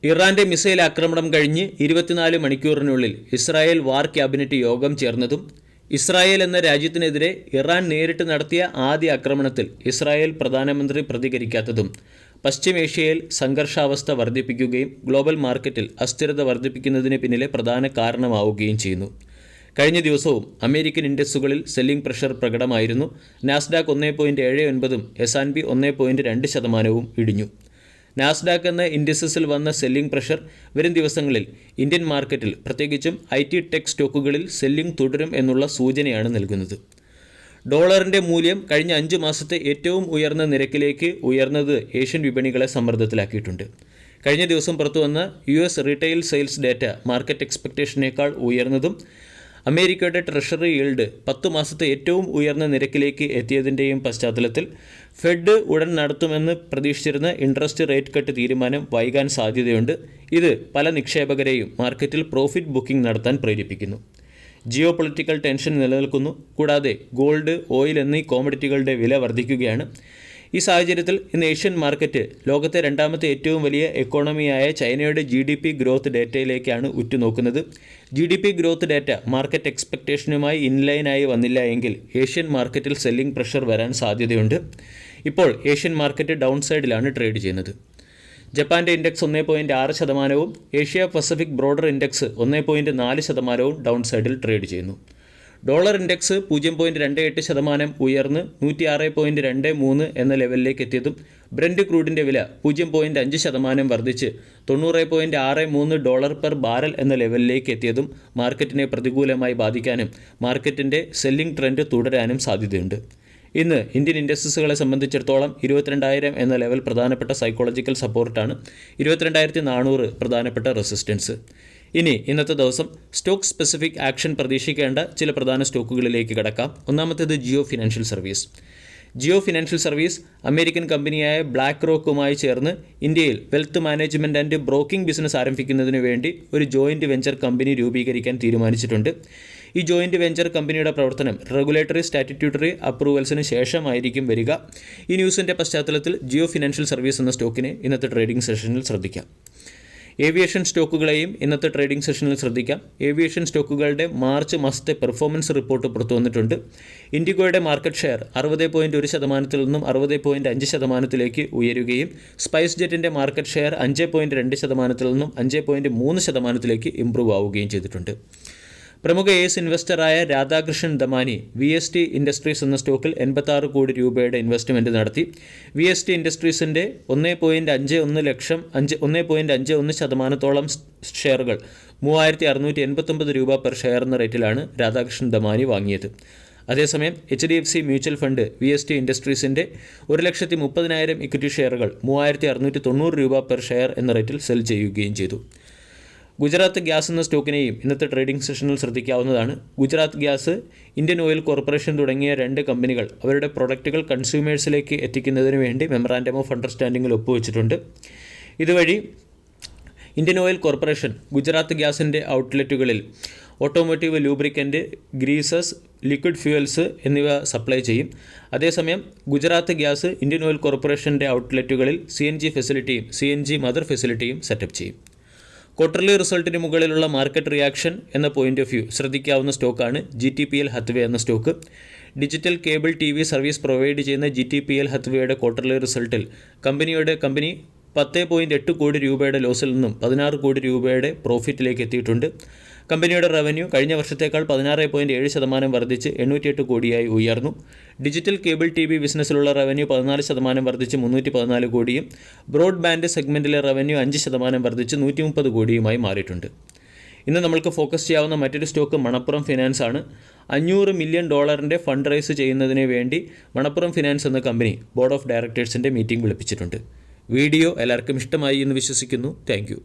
ഇറാന്റെ മിസൈൽ ആക്രമണം കഴിഞ്ഞ് 24 മണിക്കൂറിനുള്ളിൽ ഇസ്രായേൽ വാർ ക്യാബിനറ്റ് യോഗം ചേർന്നതും ഇസ്രായേൽ എന്ന രാജ്യത്തിനെതിരെ ഇറാൻ നേരിട്ട് നടത്തിയ ആദ്യ ആക്രമണത്തിൽ ഇസ്രായേൽ പ്രധാനമന്ത്രി പ്രതികരിക്കാത്തതും പശ്ചിമേഷ്യയിൽ സംഘർഷാവസ്ഥ വർദ്ധിപ്പിക്കുകയും ഗ്ലോബൽ മാർക്കറ്റിൽ അസ്ഥിരത വർദ്ധിപ്പിക്കുന്നതിന് പിന്നിലെ പ്രധാന കാരണമാവുകയും ചെയ്യുന്നു. കഴിഞ്ഞ ദിവസവും അമേരിക്കൻ ഇൻഡെക്സുകളിൽ സെല്ലിംഗ് പ്രഷർ പ്രകടമായിരുന്നു. നാസ്ഡാക്ക് 1.79ഉം S&P 1.2%വും ഇടിഞ്ഞു. നാസ്ഡാക്ക് എന്ന ഇൻഡിസസിൽ വന്ന സെല്ലിംഗ് പ്രഷർ വരും ദിവസങ്ങളിൽ ഇന്ത്യൻ മാർക്കറ്റിൽ പ്രത്യേകിച്ചും IT ടെക് സ്റ്റോക്കുകളിൽ സെല്ലിംഗ് തുടരും എന്നുള്ള സൂചനയാണ് നൽകുന്നത്. ഡോളറിൻ്റെ മൂല്യം കഴിഞ്ഞ 5 മാസത്തെ ഏറ്റവും ഉയർന്ന നിരക്കിലേക്ക് ഉയർന്നത് ഏഷ്യൻ വിപണികളെ സമ്മർദ്ദത്തിലാക്കിയിട്ടുണ്ട്. കഴിഞ്ഞ ദിവസം പുറത്തുവന്ന US retail sales data market എക്സ്പെക്റ്റേഷനേക്കാൾ ഉയർന്നതും അമേരിക്കയുടെ ട്രഷറി ഈൽഡ് 10 മാസത്തെ ഏറ്റവും ഉയർന്ന നിരക്കിലേക്ക് എത്തിയതിൻ്റെയും പശ്ചാത്തലത്തിൽ ഫെഡ് ഉടൻ നടത്തുമെന്ന് പ്രതീക്ഷിച്ചിരുന്ന ഇൻട്രസ്റ്റ് റേറ്റ് കട്ട് തീരുമാനം വൈകാൻ സാധ്യതയുണ്ട്. ഇത് പല നിക്ഷേപകരെയും മാർക്കറ്റിൽ പ്രോഫിറ്റ് ബുക്കിംഗ് നടത്താൻ പ്രേരിപ്പിക്കുന്നു. ജിയോ പൊളിറ്റിക്കൽ ടെൻഷൻ നിലനിൽക്കുന്നു. കൂടാതെ ഗോൾഡ്, ഓയിൽ എന്നീ കോമഡിറ്റികളുടെ വില വർദ്ധിക്കുകയാണ്. ഈ സാഹചര്യത്തിൽ ഇന്ന് ഏഷ്യൻ മാർക്കറ്റ് ലോകത്തെ രണ്ടാമത്തെ ഏറ്റവും വലിയ എക്കോണമിയായ ചൈനയുടെ GDP ഗ്രോത്ത് ഡേറ്റയിലേക്കാണ് ഉറ്റുനോക്കുന്നത്. GDP ഗ്രോത്ത് ഡാറ്റ മാർക്കറ്റ് എക്സ്പെക്റ്റേഷനുമായി ഇൻലൈനായി വന്നില്ല എങ്കിൽ ഏഷ്യൻ മാർക്കറ്റിൽ സെല്ലിംഗ് പ്രഷർ വരാൻ സാധ്യതയുണ്ട്. ഇപ്പോൾ ഏഷ്യൻ മാർക്കറ്റ് ഡൗൺ സൈഡിലാണ് ട്രേഡ് ചെയ്യുന്നത്. ജപ്പാൻ്റെ index 1.6%, Asia Pacific broader index 1.4%വും ഡൗൺ സൈഡിൽ ട്രേഡ് ചെയ്യുന്നു. ഡോളർ ഇൻഡെക്സ് 0.28% ഉയർന്ന് 106.23 എന്ന ലെവലിലേക്ക് എത്തിയതും ബ്രന്റ് ക്രൂഡിൻ്റെ വില 0.5% വർദ്ധിച്ച് $90.63 പെർ ബാരൽ എന്ന ലെവലിലേക്ക് എത്തിയതും മാർക്കറ്റിനെ പ്രതികൂലമായി ബാധിക്കാനും മാർക്കറ്റിൻ്റെ സെല്ലിംഗ് ട്രെൻഡ് തുടരാനും സാധ്യതയുണ്ട്. ഇന്ന് ഇന്ത്യൻ ഇൻഡസ്ട്രീസുകളെ സംബന്ധിച്ചിടത്തോളം 22,000 എന്ന ലെവൽ പ്രധാനപ്പെട്ട സൈക്കോളജിക്കൽ സപ്പോർട്ടാണ്. 22,400 പ്രധാനപ്പെട്ട റെസിസ്റ്റൻസ്. ഇനി ഇന്നത്തെ ദിവസം സ്റ്റോക്ക് സ്പെസിഫിക് ആക്ഷൻ പ്രതീക്ഷിക്കേണ്ട ചില പ്രധാന സ്റ്റോക്കുകളിലേക്ക് കടക്കാം. ഒന്നാമത്തേത് Jio financial service. Jio financial service American കമ്പനിയായ ബ്ലാക്ക് റോക്കുമായി ചേർന്ന് ഇന്ത്യയിൽ wealth management and broking business ആരംഭിക്കുന്നതിന് വേണ്ടി ഒരു ജോയിൻറ്റ് വെഞ്ചർ കമ്പനി രൂപീകരിക്കാൻ തീരുമാനിച്ചിട്ടുണ്ട്. ഈ ജോയിൻറ്റ് വെഞ്ചർ കമ്പനിയുടെ പ്രവർത്തനം റെഗുലേറ്ററി സ്റ്റാറ്റ്യൂട്ടറി അപ്രൂവൽസിന് ശേഷമായിരിക്കും വരിക. ഈ ന്യൂസിൻ്റെ പശ്ചാത്തലത്തിൽ ജിയോ ഫിനാൻഷ്യൽ സർവീസ് എന്ന സ്റ്റോക്കിനെ ഇന്നത്തെ ട്രേഡിംഗ് സെഷനിൽ ശ്രദ്ധിക്കാം. ഏവിയേഷൻ സ്റ്റോക്കുകളെയും ഇന്നത്തെ ട്രേഡിംഗ് സെഷനിൽ ശ്രദ്ധിക്കാം. ഏവിയേഷൻ സ്റ്റോക്കുകളുടെ മാർച്ച് മാസത്തെ പെർഫോമൻസ് റിപ്പോർട്ട് പുറത്തു വന്നിട്ടുണ്ട്. ഇൻഡിഗോയുടെ മാർക്കറ്റ് ഷെയർ 60.1%-ൽ നിന്നും 60.5%-ലേക്ക് ഉയരുകയും സ്പൈസ് ജെറ്റിൻ്റെ മാർക്കറ്റ് ഷെയർ 5.2%-ൽ നിന്നും 5.3%-ലേക്ക് ഇംപ്രൂവ് ആവുകയും ചെയ്തിട്ടുണ്ട്. പ്രമുഖ ഇൻവെസ്റ്ററായ രാധാകൃഷ്ണൻ ദമാനി VST ഇൻഡസ്ട്രീസ് എന്ന സ്റ്റോക്കിൽ 86 കോടി രൂപയുടെ ഇൻവെസ്റ്റ്മെൻറ്റ് നടത്തി. VST ഇൻഡസ്ട്രീസിൻ്റെ 1.51% ഷെയറുകൾ 3,689 രൂപ പെർ ഷെയർ എന്ന റേറ്റിലാണ് രാധാകൃഷ്ണൻ ദമാനി വാങ്ങിയത്. അതേസമയം HDFC മ്യൂച്വൽ ഫണ്ട് VST ഇൻഡസ്ട്രീസിൻ്റെ 1,30,000 ഇക്വിറ്റി ഷെയറുകൾ 3,690 രൂപ പെർ ഷെയർ എന്ന റേറ്റിൽ സെൽ ചെയ്യുകയും ചെയ്തു. ഗുജറാത്ത് ഗ്യാസ് എന്ന സ്റ്റോക്കിനെയും ഇന്നത്തെ ട്രേഡിംഗ് സെഷനിൽ ശ്രദ്ധിക്കാവുന്നതാണ്. Gujarat gas, Indian oil corporation തുടങ്ങിയ 2 കമ്പനികൾ അവരുടെ പ്രൊഡക്റ്റുകൾ കൺസ്യൂമേഴ്സിലേക്ക് എത്തിക്കുന്നതിന് വേണ്ടി മെമ്മറാൻഡം ഓഫ് അണ്ടർസ്റ്റാൻഡിങ്ങിൽ ഒപ്പുവെച്ചിട്ടുണ്ട്. ഇതുവഴി ഇന്ത്യൻ ഓയിൽ കോർപ്പറേഷൻ ഗുജറാത്ത് ഗ്യാസിൻ്റെ ഔട്ട്ലെറ്റുകളിൽ automotive, lubricant, greases, liquid fuels എന്നിവ സപ്ലൈ ചെയ്യും. അതേസമയം ഗുജറാത്ത് ഗ്യാസ് ഇന്ത്യൻ ഓയിൽ കോർപ്പറേഷൻ്റെ ഔട്ട്ലെറ്റുകളിൽ CNG ഫെസിലിറ്റിയും CNG മദർ ഫെസിലിറ്റിയും സെറ്റപ്പ് ചെയ്യും. ക്വാർട്ടർലി റിസൾട്ടിന് മുകളിലുള്ള മാർക്കറ്റ് റിയാക്ഷൻ എന്ന പോയിന്റ് ഓഫ് വ്യൂ ശ്രദ്ധിക്കാവുന്ന സ്റ്റോക്കാണ് GTPL ഹത്വേ എന്ന stock. Digital cable TV service provide ചെയ്യുന്ന GTPL ഹത്വേയുടെ ക്വാർട്ടർലി റിസൾട്ടിൽ കമ്പനി 10.8 കോടി രൂപയുടെ ലോസിൽ നിന്നും 16 കോടി രൂപയുടെ പ്രോഫിറ്റിലേക്ക് എത്തിയിട്ടുണ്ട്. കമ്പനിയുടെ റവന്യൂ കഴിഞ്ഞ വർഷത്തേക്കാൾ 16.7% വർദ്ധിച്ച് 808 കോടിയായി ഉയർന്നു. ഡിജിറ്റൽ കേബിൾ TV ബിസിനസ്സിലുള്ള റവന്യൂ 14% വർദ്ധിച്ച് 314 കോടിയും ബ്രോഡ്ബാൻഡ് സെഗ്മെൻറ്റിലെ റവന്യൂ 5% വർദ്ധിച്ച് 130 കോടിയുമായി മാറിയിട്ടുണ്ട്. ഇന്ന് നമ്മൾക്ക് ഫോക്കസ് ചെയ്യാവുന്ന മറ്റൊരു സ്റ്റോക്ക് മണപ്പുറം ഫിനാൻസ് ആണ്. $500 മില്യൺ ഫണ്ട് റൈസ് ചെയ്യുന്നതിന് വേണ്ടി മണപ്പുറം ഫിനാൻസ് എന്ന കമ്പനി ബോർഡ് ഓഫ് ഡയറക്ടേഴ്സിൻ്റെ മീറ്റിംഗ് വിളിപ്പിച്ചിട്ടുണ്ട്. വീഡിയോ എല്ലാവർക്കും ഇഷ്ടമായി എന്ന് വിശ്വസിക്കുന്നു. Thank U.